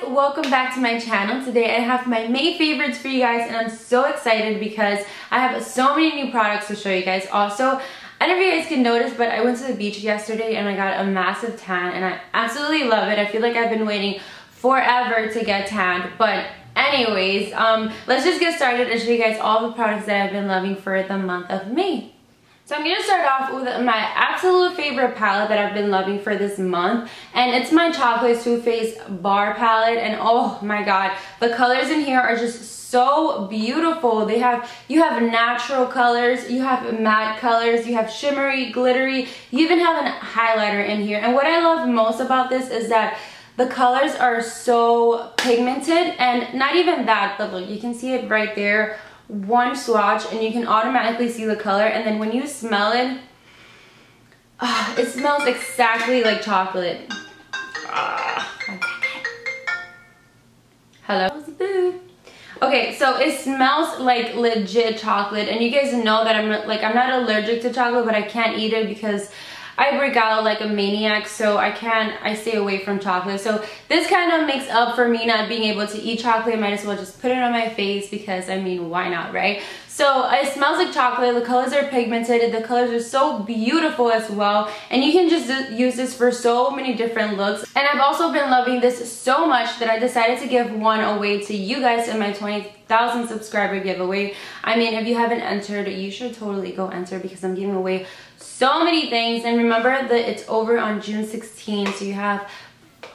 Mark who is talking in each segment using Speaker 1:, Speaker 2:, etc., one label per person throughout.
Speaker 1: welcome back to my channel. Today I have my May favorites for you guys and I'm so excited because I have so many new products to show you guys. Also, I don't know if you guys can notice, but I went to the beach yesterday and I got a massive tan and I absolutely love it. I feel like I've been waiting forever to get tanned, but anyways, let's just get started and show you guys all the products that I've been loving for the month of May. So I'm going to start off with my absolute favorite palette that I've been loving for this month, and it's my Chocolate Too Faced Bar palette. And oh my god, the colors in here are just so beautiful. You have natural colors, you have matte colors, you have shimmery, glittery, you even have a highlighter in here. And what I love most about this is that the colors are so pigmented, and not even that, but look, you can see it right there. One swatch and you can automatically see the color, and then when you smell it, it smells exactly like chocolate. Hello? Boo. Okay, so it smells like legit chocolate, and you guys know that I'm not allergic to chocolate, but I can't eat it because I break out like a maniac, so I stay away from chocolate. So this kind of makes up for me not being able to eat chocolate. I might as well just put it on my face because, I mean, why not, right? So it smells like chocolate, the colors are pigmented, the colors are so beautiful as well, and you can just use this for so many different looks. And I've also been loving this so much that I decided to give one away to you guys in my 20,000 subscriber giveaway. I mean, if you haven't entered, you should totally go enter because I'm giving away so many things. And remember that it's over on June 16th, so you have,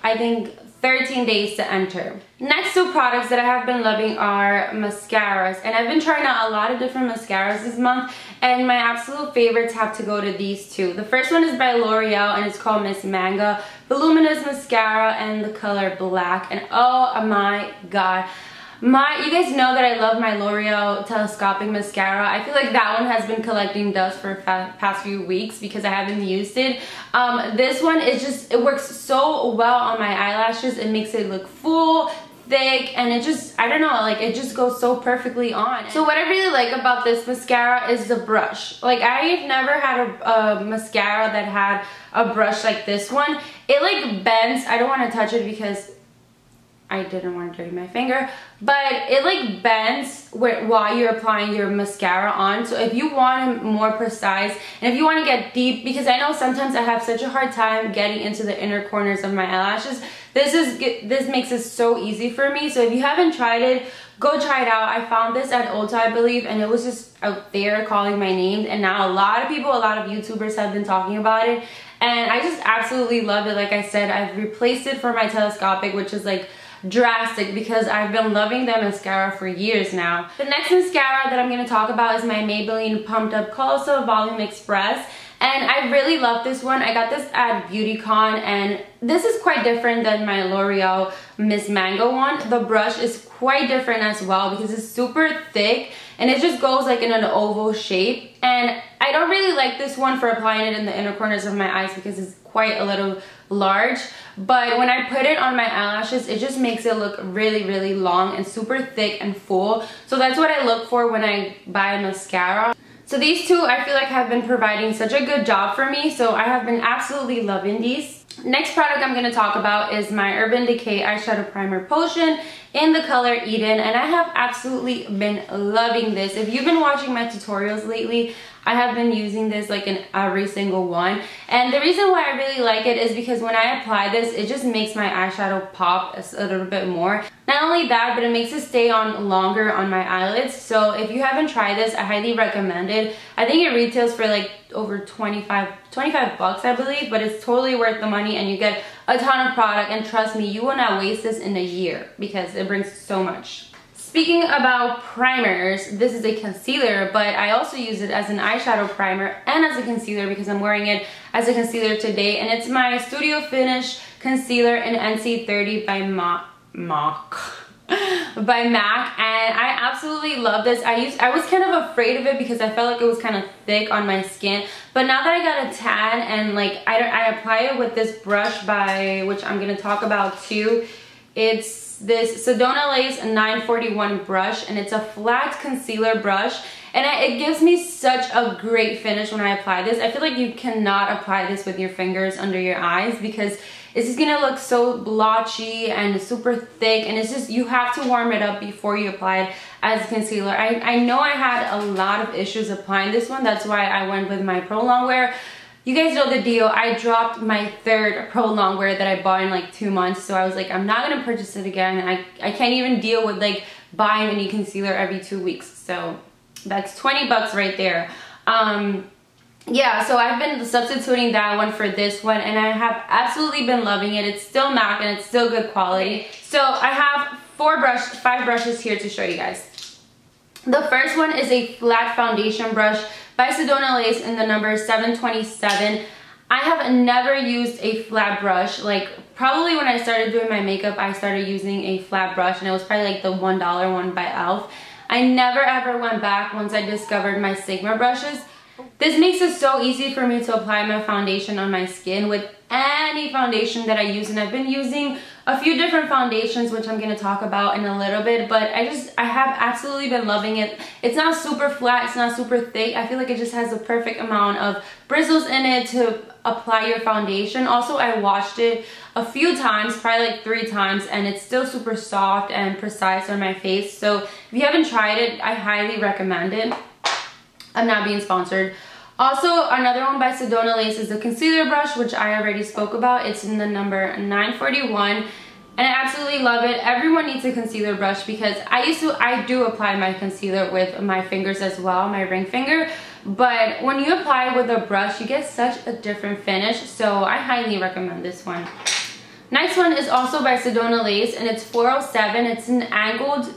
Speaker 1: I think, 13 days to enter. Next two products that I have been loving are mascaras, and I've been trying out a lot of different mascaras this month, and my absolute favorites have to go to these two. The first one is by L'Oreal and it's called Miss Mango Voluminous Mascara and the color black. And oh my god, you guys know that I love my L'Oreal Telescopic Mascara. I feel like that one has been collecting dust for past few weeks because I haven't used it. This one is just, it works so well on my eyelashes. It makes it look full, thick, and it just, I don't know, like it just goes so perfectly on. So what I really like about this mascara is the brush. Like, I've never had a mascara that had a brush like this one. It like bends. I don't want to touch it because I didn't want to dirty my finger, but it like bends while you're applying your mascara on. So if you want it more precise and if you want to get deep, because I know sometimes I have such a hard time getting into the inner corners of my eyelashes, this makes it so easy for me. So if you haven't tried it, go try it out. I found this at Ulta, I believe, and it was just out there calling my name, and now a lot of people, a lot of YouTubers have been talking about it, and I just absolutely love it. Like I said, I've replaced it for my telescopic, which is like drastic because I've been loving that mascara for years now. The next mascara that I'm going to talk about is my Maybelline Pumped Up Colossal Volume Express, and I really love this one. I got this at BeautyCon, and this is quite different than my L'Oreal Miss Mango one. The brush is quite different as well because it's super thick and it just goes like in an oval shape, and I don't really like this one for applying it in the inner corners of my eyes because it's quite a little large, but when I put it on my eyelashes, it just makes it look really, really long and super thick and full. So that's what I look for when I buy a mascara. So these two, I feel like have been providing such a good job for me, so I have been absolutely loving these. Next product I'm going to talk about is my Urban Decay Eyeshadow Primer Potion in the color Eden, and I have absolutely been loving this. If you've been watching my tutorials lately, I have been using this like in every single one, and the reason why I really like it is because when I apply this, it just makes my eyeshadow pop a little bit more. Not only that, but it makes it stay on longer on my eyelids. So if you haven't tried this, I highly recommend it. I think it retails for like over 25 bucks, I believe, but it's totally worth the money and you get a ton of product, and trust me, you will not waste this in a year because it brings so much. Speaking about primers, this is a concealer, but I also use it as an eyeshadow primer and as a concealer because I'm wearing it as a concealer today, and it's my Studio Finish Concealer in NC30 by MAC, and I absolutely love this. I was kind of afraid of it because I felt like it was kind of thick on my skin, but now that I got a tan and like I apply it with this brush by, which I'm going to talk about too. It's this Sedona Lace 941 brush, and it's a flat concealer brush, and it gives me such a great finish when I apply this. I feel like you cannot apply this with your fingers under your eyes because it's just gonna look so blotchy and super thick, and it's just, you have to warm it up before you apply it as concealer. I know I had a lot of issues applying this one. That's why I went with my Pro Longwear. You guys know the deal. I dropped my third Pro Longwear that I bought in like 2 months, so I was like, I'm not gonna purchase it again. I can't even deal with like buying a new concealer every 2 weeks. So that's 20 bucks right there. Yeah, so I've been substituting that one for this one, and I have absolutely been loving it. It's still MAC and it's still good quality. So I have 5 brushes here to show you guys. The first one is a flat foundation brush by Sedona Lace in the number 727. I have never used a flat brush. Like, probably when I started doing my makeup, I started using a flat brush, and it was probably like the $1 one by e.l.f. I never ever went back once I discovered my Sigma brushes. This makes it so easy for me to apply my foundation on my skin with any foundation that I use, and I've been using a few different foundations, which I'm going to talk about in a little bit, but I have absolutely been loving it. It's not super flat, it's not super thick. I feel like it just has the perfect amount of bristles in it to apply your foundation. Also, I washed it a few times, probably like 3 times, and it's still super soft and precise on my face. So if you haven't tried it, I highly recommend it. I'm not being sponsored. Also, another one by Sedona Lace is the concealer brush, which I already spoke about. It's in the number 941, and I absolutely love it. Everyone needs a concealer brush because I do apply my concealer with my fingers as well, my ring finger. But when you apply it with a brush, you get such a different finish. So I highly recommend this one. Next one is also by Sedona Lace, and it's 407. It's an angled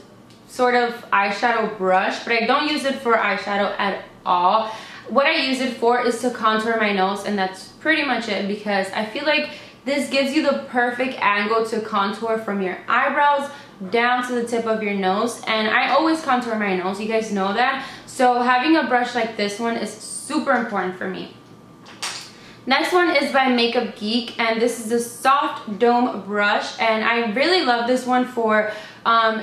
Speaker 1: sort of eyeshadow brush, but I don't use it for eyeshadow at all. What I use it for is to contour my nose, and that's pretty much it, because I feel like this gives you the perfect angle to contour from your eyebrows down to the tip of your nose, and I always contour my nose, you guys know that. So having a brush like this one is super important for me. Next one is by Makeup Geek, and this is the soft dome brush, and I really love this one for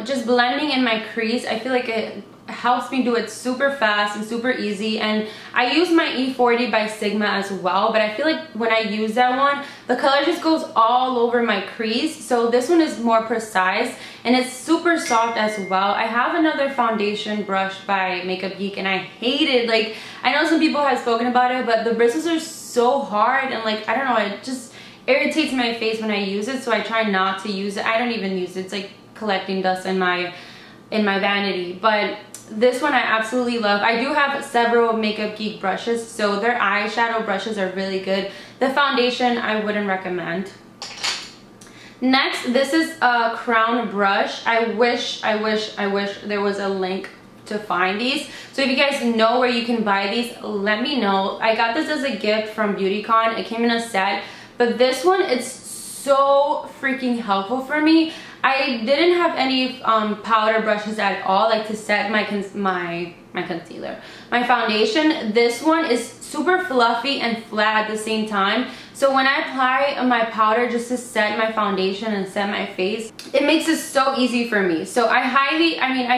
Speaker 1: just blending in my crease. I feel like it helps me do it super fast and super easy, and I use my E40 by Sigma as well, but I feel like when I use that one, the color just goes all over my crease. So this one is more precise, and it's super soft as well. I have another foundation brush by Makeup Geek, and I hate it. Like, I know some people have spoken about it, but the bristles are so hard, and like, I don't know, it just irritates my face when I use it, so I try not to use it. I don't even use it. It's like collecting dust in my vanity. But this one I absolutely love. I do have several Makeup Geek brushes, so their eyeshadow brushes are really good. The foundation I wouldn't recommend. Next, this is a crown brush. I wish there was a link to find these. So if you guys know where you can buy these, let me know. I got this as a gift from BeautyCon. It came in a set, but this one, it's so freaking helpful for me. I didn't have any powder brushes at all, like to set my concealer. My foundation, this one is super fluffy and flat at the same time. So when I apply my powder just to set my foundation and set my face, it makes it so easy for me. So I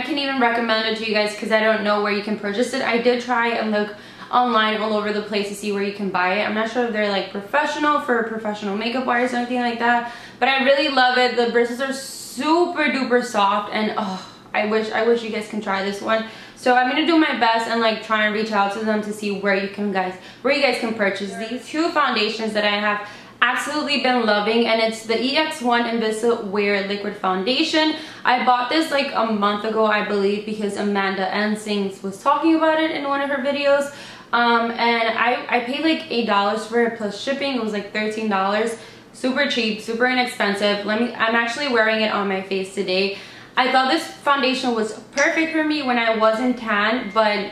Speaker 1: can even recommend it to you guys because I don't know where you can purchase it. I did try and look online all over the place to see where you can buy it. I'm not sure if they're like professional makeup artists or anything like that, but I really love it. The bristles are super duper soft, and oh, I wish you guys can try this one. So I'm gonna do my best and like try and reach out to them to see where you guys can purchase these. 2 foundations that I have absolutely been loving, and it's the EX1 Invisiwear Liquid Foundation. I bought this like a month ago, I believe, because Amanda Ensings was talking about it in one of her videos. And I paid like $8 for it plus shipping. It was like $13. Super cheap, super inexpensive. I'm actually wearing it on my face today. I thought this foundation was perfect for me when I wasn't tan, but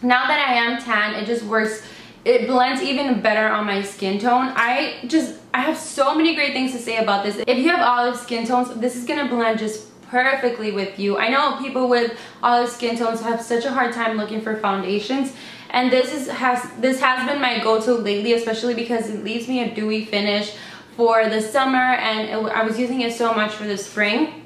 Speaker 1: now that I am tan, it just works. It blends even better on my skin tone. I have so many great things to say about this. If you have olive skin tones, this is gonna blend just perfectly with you. I know people with olive skin tones have such a hard time looking for foundations, and this has been my go-to lately, especially because it leaves me a dewy finish for the summer, and I was using it so much for the spring.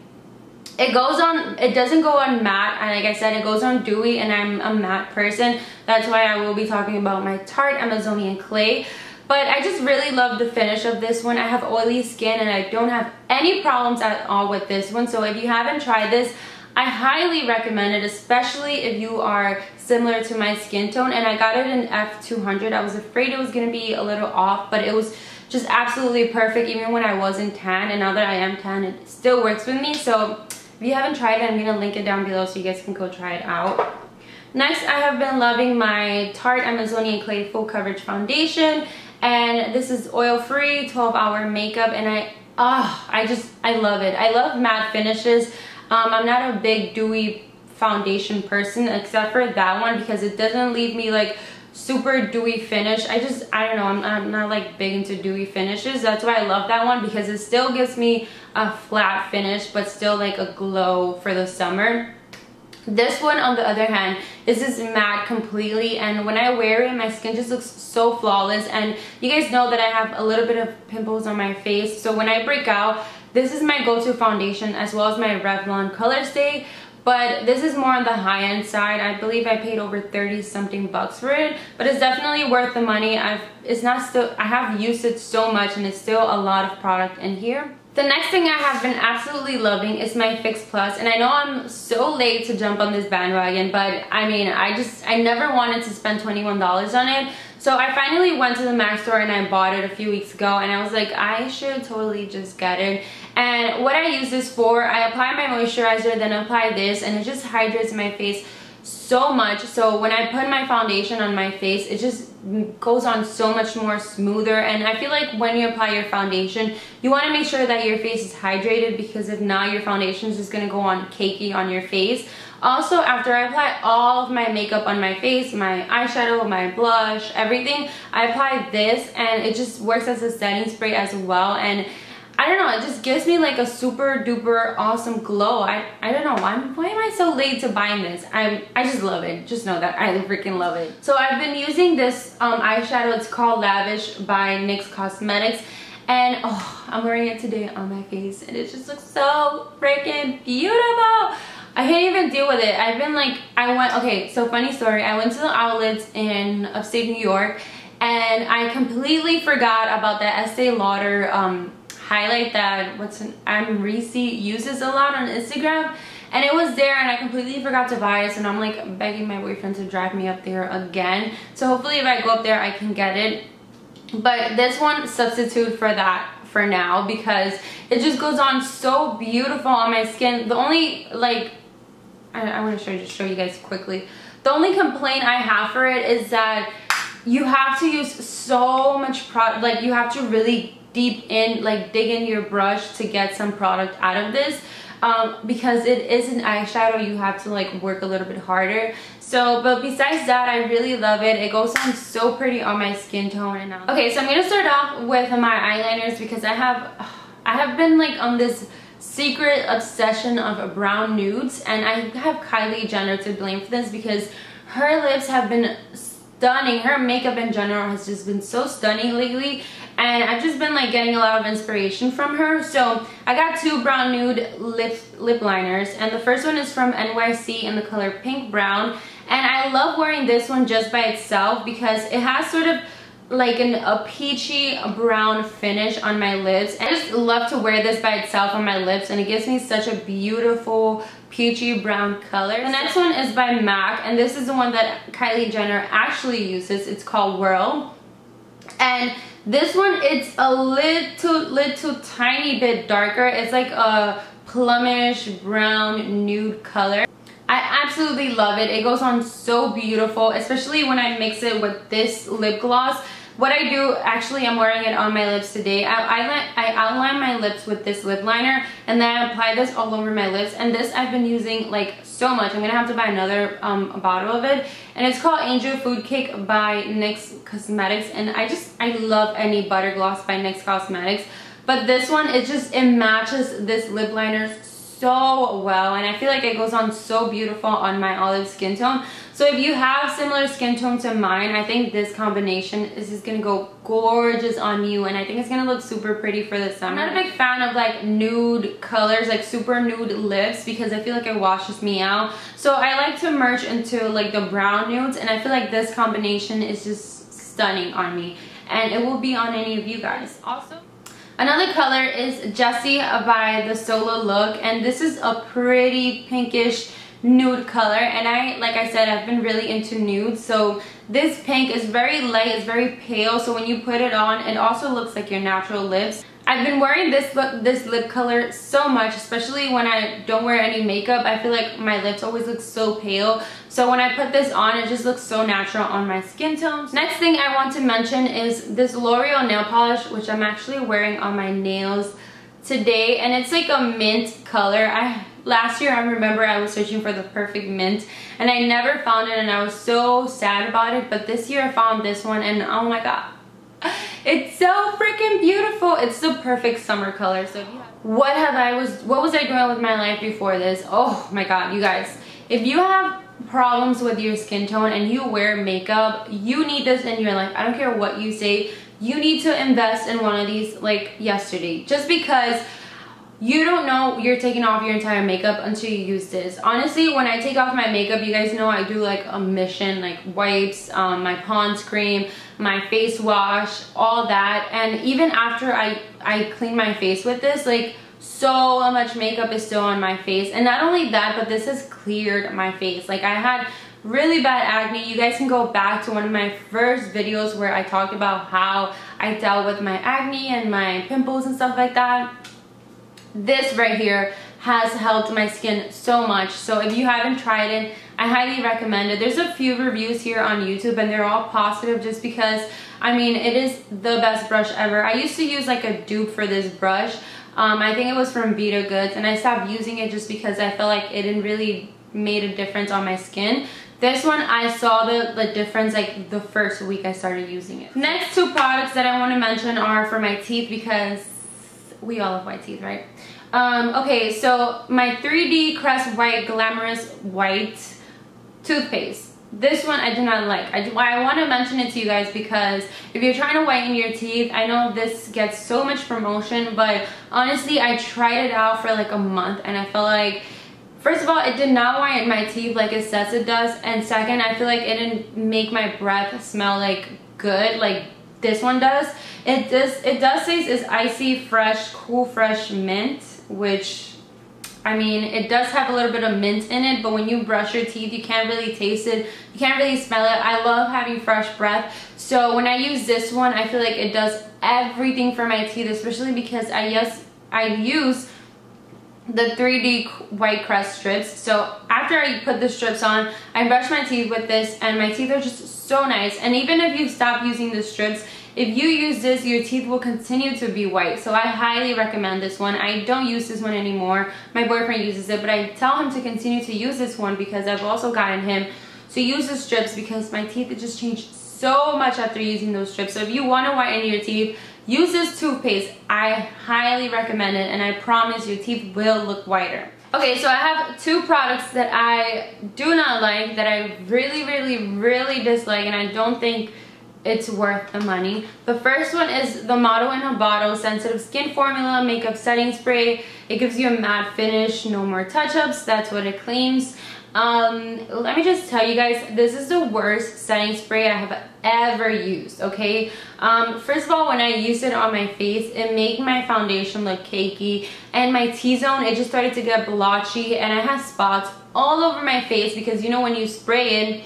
Speaker 1: It doesn't go on matte, and like I said, it goes on dewy, and I'm a matte person. That's why I will be talking about my Tarte Amazonian Clay. But I just really love the finish of this one. I have oily skin and I don't have any problems at all with this one. So if you haven't tried this, I highly recommend it, especially if you are similar to my skin tone. And I got it in F200. I was afraid it was going to be a little off, but it was just absolutely perfect even when I wasn't tan. And now that I am tan, it still works with me. So if you haven't tried it, I'm going to link it down below so you guys can go try it out. Next, I have been loving my Tarte Amazonian Clay Full Coverage Foundation. And this is oil-free, 12-hour makeup. And I love it. I love matte finishes. I'm not a big dewy foundation person except for that one because it doesn't leave me like super dewy finish. I don't know, I'm not like big into dewy finishes. That's why I love that one, because it still gives me a flat finish but still like a glow for the summer. This one, on the other hand, is just matte completely, and when I wear it, my skin just looks so flawless. And you guys know that I have a little bit of pimples on my face, so when I break out, this is my go-to foundation, as well as my Revlon Color Stay. But this is more on the high-end side. I believe I paid over 30 something bucks for it, but it's definitely worth the money. I have used it so much, and it's still a lot of product in here. The next thing I have been absolutely loving is my Fix Plus, and I know I'm so late to jump on this bandwagon, but I mean, I never wanted to spend $21 on it. So I finally went to the MAC store and I bought it a few weeks ago, and I was like, I should totally just get it. And what I use this for, I apply my moisturizer, then apply this, and it just hydrates my face so much. So when I put my foundation on my face, it just goes on so much more smoother. And I feel like when you apply your foundation, you want to make sure that your face is hydrated, because if not, your foundation is just going to go on cakey on your face. Also, after I apply all of my makeup on my face, my eyeshadow, my blush, everything, I apply this, and it just works as a setting spray as well. And I don't know, it just gives me like a super duper awesome glow. I don't know, why am I so late to buying this? I just love it. Just know that I freaking love it. So I've been using this eyeshadow. It's called Lavish by NYX Cosmetics. And I'm wearing it today on my face, and it just looks so freaking beautiful. I can't even deal with it. Okay, so funny story. I went to the outlets in upstate New York, and I completely forgot about the Estee Lauder highlight that Amrezy uses a lot on Instagram, and it was there, and I completely forgot to buy it. So now I'm like begging my boyfriend to drive me up there again. So hopefully if I go up there, I can get it. But this one substitute for that for now, because it just goes on so beautiful on my skin. The only I want to show you guys quickly. The only complaint I have for it is that you have to use so much product. Like, you have to really dig in your brush to get some product out of this, because it is an eyeshadow. You have to like work a little bit harder. So, but besides that, I really love it. It goes on so pretty on my skin tone. And okay, so I'm gonna start off with my eyeliners, because I have been like on this secret obsession of brown nudes, and I have Kylie Jenner to blame for this, because her lips have been stunning. Her makeup in general has just been so stunning lately, and I've just been like getting a lot of inspiration from her. So I got two brown nude lip liners, and the first one is from NYC in the color Pink Brown, and I love wearing this one just by itself because it has sort of like a peachy brown finish on my lips. I just love to wear this by itself on my lips, and it gives me such a beautiful peachy brown color. The next one is by MAC, and this is the one that Kylie Jenner actually uses. It's called Whirl, and this one, it's a little tiny bit darker. It's like a plummish brown nude color. I absolutely love it. It goes on so beautiful, especially when I mix it with this lip gloss. What I do, actually, I'm wearing it on my lips today. I outline my lips with this lip liner, and then I apply this all over my lips. And this I've been using like so much. I'm gonna have to buy another bottle of it. And it's called Angel Food Cake by NYX Cosmetics. And I love any butter gloss by NYX Cosmetics. But this one, it matches this lip liner so well, and I feel like it goes on so beautiful on my olive skin tone. So if you have similar skin tone to mine, I think this combination is just gonna go gorgeous on you, and I think it's gonna look super pretty for the summer. I'm not a big fan of like nude colors, like super nude lips, because I feel like it washes me out. So I like to merge into like the brown nudes, and I feel like this combination is just stunning on me. and it will be on any of you guys. Also, another color is Jessie by the Solo Look, and this is a pretty pinkish nude color, and like I said, I've been really into nude, so this pink is very light, it's very pale, so when you put it on, it also looks like your natural lips. I've been wearing this lip color so much, especially when I don't wear any makeup. I feel like my lips always look so pale, so when I put this on, it just looks so natural on my skin tones. Next thing I want to mention is this L'Oreal nail polish, which I'm actually wearing on my nails today, and it's like a mint color. Last year I remember I was searching for the perfect mint and I never found it, and I was so sad about it, but this year I found this one, and oh my god, it's so freaking beautiful. It's the perfect summer color. So what was I doing with my life before this? Oh my god, you guys, if you have problems with your skin tone and you wear makeup, you need this in your life. I don't care what you say, you need to invest in one of these like yesterday, just because you don't know you're taking off your entire makeup until you use this. Honestly, when I take off my makeup, you guys know I do like a mission, like wipes, my Pond's cream, my face wash, all that. And even after I clean my face with this, like so much makeup is still on my face. And not only that, but this has cleared my face. Like I had really bad acne. You guys can go back to one of my first videos where I talked about how I dealt with my acne and my pimples and stuff like that. This right here has helped my skin so much, so if you haven't tried it, I highly recommend it. There's a few reviews here on YouTube and they're all positive, just because I mean it is the best brush ever. I used to use like a dupe for this brush. I think it was from Vita Goods, and I stopped using it just because I felt like it didn't really made a difference on my skin. This one, I saw the difference like the first week I started using it. Next two products that I want to mention are for my teeth, because we all have white teeth, right? Okay, so my 3D Crest White Glamorous White toothpaste. This one I do not like. I want to mention it to you guys because if you're trying to whiten your teeth, I know this gets so much promotion, but honestly, I tried it out for like a month and I felt like, first of all, it did not whiten my teeth like it says it does, and second, I feel like it didn't make my breath smell like good like this one does. It does say it's icy fresh cool fresh mint, which I mean it does have a little bit of mint in it, but when you brush your teeth you can't really taste it, you can't really smell it. I love having fresh breath, so when I use this one I feel like it does everything for my teeth, especially because I use the 3D White Crest strips. So after I put the strips on, I brush my teeth with this and my teeth are just so nice. And even if you stop using the strips, if you use this, your teeth will continue to be white. So I highly recommend this one. I don't use this one anymore. My boyfriend uses it, but I tell him to continue to use this one because I've also gotten him to use the strips because my teeth just changed so much after using those strips. So if you want to whiten your teeth, use this toothpaste. I highly recommend it, and I promise your teeth will look whiter. Okay, so I have two products that I do not like, that I really dislike, and I don't think it's worth the money. The first one is the Motto in a Bottle Sensitive Skin Formula Makeup Setting Spray. It gives you a matte finish, no more touch-ups. That's what it claims. Let me just tell you guys, this is the worst setting spray I have ever used, okay? First of all, when I used it on my face, it made my foundation look cakey, and my T-zone, it just started to get blotchy, and I had spots all over my face because, you know, when you spray it,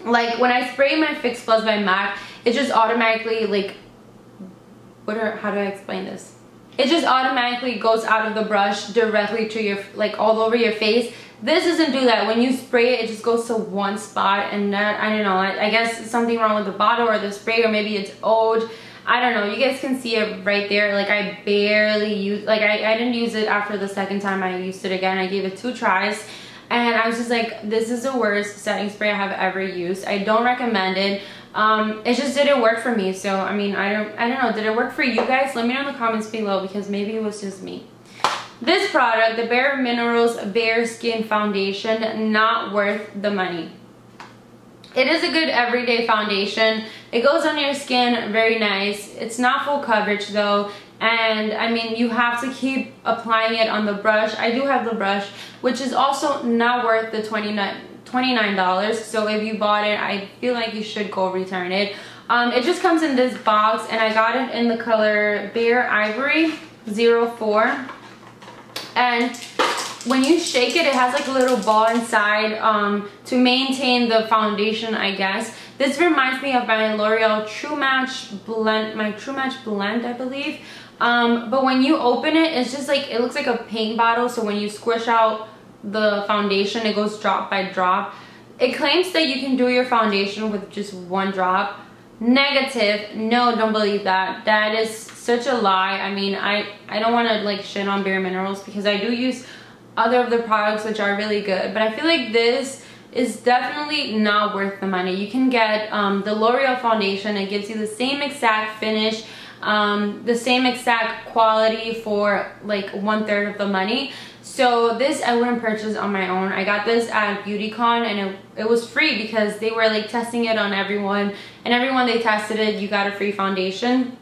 Speaker 1: like when I spray my Fix Plus by MAC, it just automatically like, how do I explain this? It just automatically goes out of the brush directly to your, like all over your face. This doesn't do that. When you spray it, it just goes to one spot, and that, I don't know, I guess it's something wrong with the bottle or the spray, or maybe it's old. I don't know. You guys can see it right there. Like I barely used, like I didn't use it after the second time I used it again. I gave it 2 tries. And I was just like, this is the worst setting spray I have ever used. I don't recommend it. It just didn't work for me. So, I mean, I don't know. Did it work for you guys? Let me know in the comments below, because maybe it was just me. This product, the Bare Minerals Bare Skin Foundation, not worth the money. It is a good everyday foundation. It goes on your skin very nice. It's not full coverage though. And I mean, you have to keep applying it on the brush. I do have the brush, which is also not worth the $29. So if you bought it, I feel like you should go return it. It just comes in this box, and I got it in the color Bare Ivory 04. And when you shake it, it has like a little ball inside to maintain the foundation, I guess. This reminds me of my L'Oreal True Match blend, my True Match blend, I believe. But when you open it, it's just like, it looks like a paint bottle. So when you squish out the foundation, it goes drop by drop. It claims that you can do your foundation with just one drop. Negative. No, don't believe that. That is such a lie. I mean, I don't want to like shit on Bare Minerals because I do use other of the products which are really good, but I feel like this is definitely not worth the money. You can get the L'Oreal foundation. It gives you the same exact finish, the same exact quality for like 1/3 of the money. So this I wouldn't purchase on my own. I got this at BeautyCon, and it was free because they were like testing it on everyone, and everyone they tested it, you got a free foundation.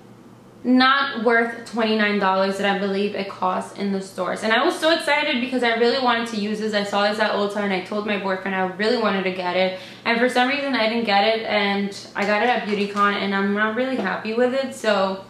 Speaker 1: Not worth $29 that I believe it costs in the stores. And I was so excited because I really wanted to use this. I saw this at Ulta, and I told my boyfriend I really wanted to get it, and for some reason I didn't get it, and I got it at BeautyCon, and I'm not really happy with it. So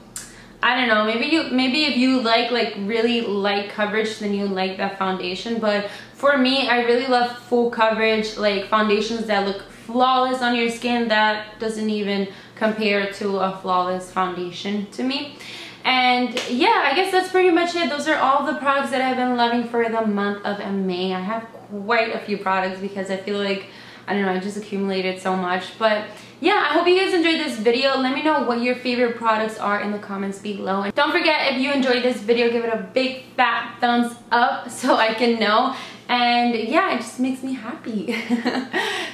Speaker 1: I don't know, maybe if you like really light coverage, then you like that foundation. But for me, I really love full coverage, like foundations that look flawless on your skin. That doesn't even compare to a flawless foundation to me. And yeah, I guess that's pretty much it. Those are all the products that I've been loving for the month of May. I have quite a few products because I feel like, I don't know, I just accumulated so much. But yeah, I hope you guys enjoyed this video. Let me know what your favorite products are in the comments below. And don't forget, if you enjoyed this video, give it a big fat thumbs up so I can know. And yeah, it just makes me happy.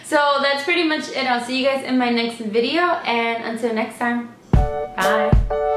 Speaker 1: So that's pretty much it. I'll see you guys in my next video, and until next time, bye.